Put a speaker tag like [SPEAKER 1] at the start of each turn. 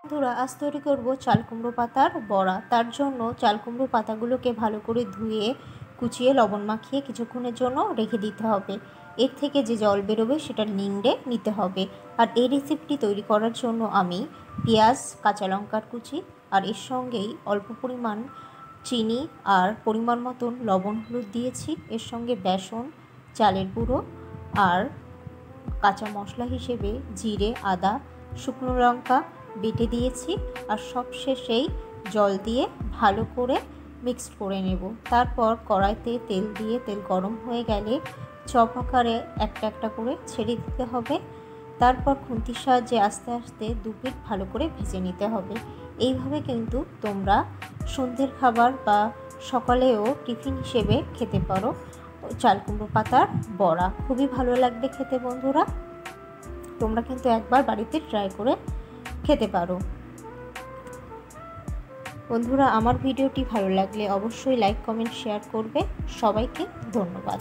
[SPEAKER 1] বন্ধুরা, আজ তৈরি করব চাল কুমড়ো পাতার বড়া। তার জন্য চাল কুমড়ো পাতাগুলোকে ভালো করে ধুয়ে কুচিয়ে লবণ মাখিয়ে কিছুক্ষণের জন্য রেখে দিতে হবে। এর থেকে যে জল বেরোবে সেটা নিংড়ে নিতে হবে। আর এই রেসিপিটি তৈরি করার জন্য আমি পেঁয়াজ, কাঁচা লঙ্কার কুচি আর এর সঙ্গেই অল্প পরিমাণ চিনি আর পরিমাণ মতন লবণ হলুদ দিয়েছি। এর সঙ্গে বেসন, চালের গুঁড়ো আর কাঁচা মশলা হিসেবে জিরে, আদা, শুকনো লঙ্কা বেটে দিয়েছি। আর সবশেষেই জল দিয়ে ভালো করে মিক্সড করে নেব। তারপর কড়াইতে তেল দিয়ে তেল গরম হয়ে গেলে চপ আকারে একটা একটা করে ছেড়ে দিতে হবে। তারপর খুন্তির সাহায্যে আস্তে আস্তে দু পিঠ ভালো করে ভেজে নিতে হবে। এইভাবে কিন্তু তোমরা সন্ধ্যের খাবার বা সকালেও টিফিন হিসেবে খেতে পারো চাল কুমড়ো পাতার বড়া। খুবই ভালো লাগবে খেতে বন্ধুরা। তোমরা কিন্তু একবার বাড়িতে ট্রাই করে খেতে পারো। বন্ধুরা, আমার ভিডিওটি ভালো লাগলে অবশ্যই লাইক, কমেন্ট, শেয়ার করবে। সবাইকে ধন্যবাদ।